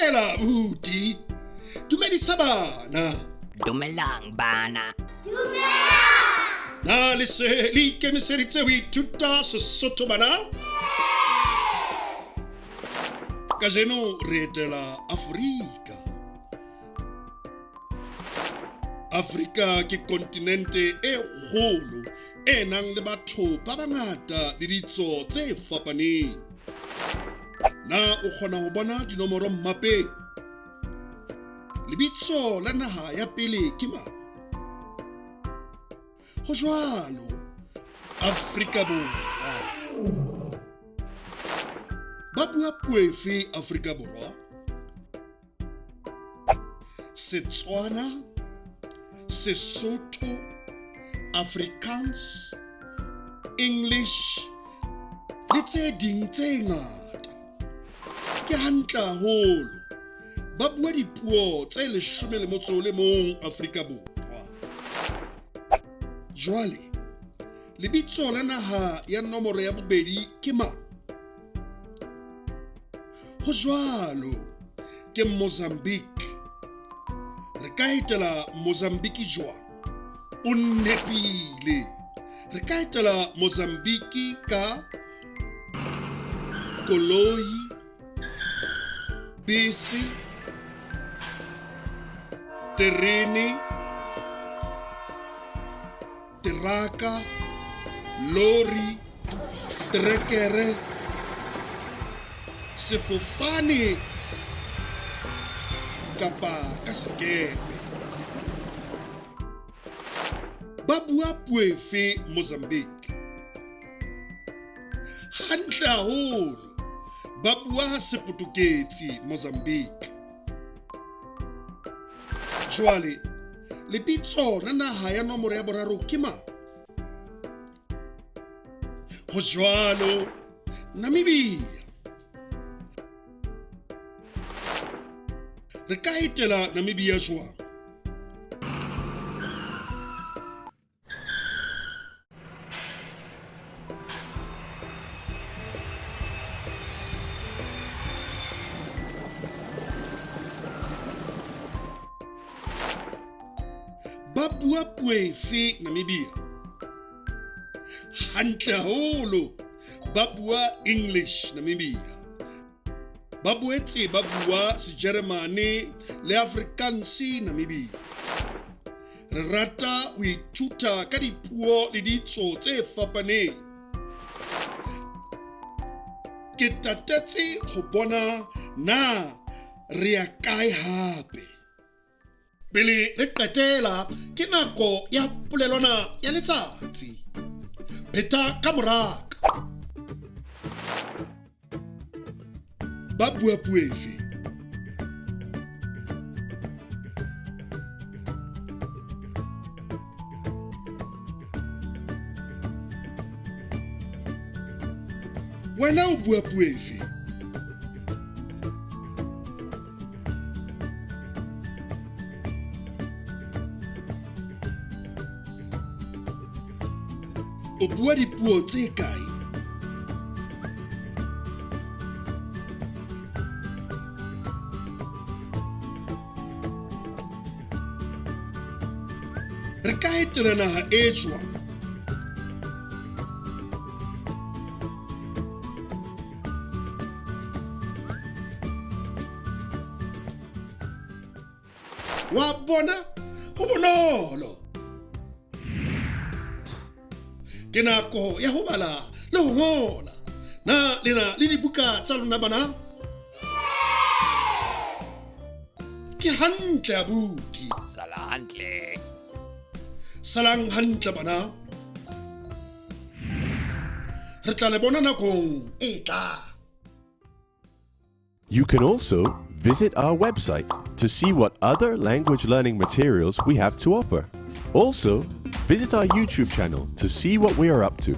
Dumela abuti. Dumedisa bana. Dumelang bana. Na le se le ikemiseditse ho ithuta Sesotho bana? Kajeno re etela Afrika. Afrika ke kontinente e kgolo e nang le batho ba bangata le ditso tse fapaneng. Na o kgona ho bona dinomoro mmapeng? Lebitso la naha ya pele ke mang? Ho jwalo, Afrika Borwa. Ba bua puo efe Afrika Borwa? Setswana, Sesotho, Afrikaans, English, le tse ding tse ngata. Ke hantle haholo. Ba bua dipuo tse 11 Afrika Borwa. Jwale, lebitso la naha ya nomoro ya bobedi ke mang? Ho jwalo, ke Mozambique. Re ka etela Mozambique jwang? O nepile. Re ka etela Mozambique ka koloi, bese, terene, teraka, lori, terekere, sefofane kapa ka sekepe. Ba bua puo efe Mozambique? Hantle haholo. Ba bua Sepotuketsi Mozambique. Jwale, lebitso la naha ya nomoro ya boraro ke mang? Ho jwalo, Namibia. Re ka etela Namibia jwang? Ba bua puo efe Namibia? Hantle haholo. Ba bua English Namibia. Ba boetse ba bua Sejeremane le Afrikaans Namibia. Re rata ho ithuta ka dipuo le ditso tse fapaneng. Ke tatetse ho bona na re ya kae hape. Pele re qetela, ke nako ya polelwana ya letsatsi. Pheta ka moraka. Ba bua puo efe? Wena o bua puo efe? O bua dipuo tse kae? Re ka etela naha e jwang? Wa bona? Ho bonolo. Ke nako ya ho bala le ho ngola. Na lena le dibuka tsa lona bana? Ke hantle abuti. Sala hantle. Salang hantle bana. Re tla le bona nakong e tlang. You can also visit our website to see what other language learning materials we have to offer. Also, visit our YouTube channel to see what we are up to.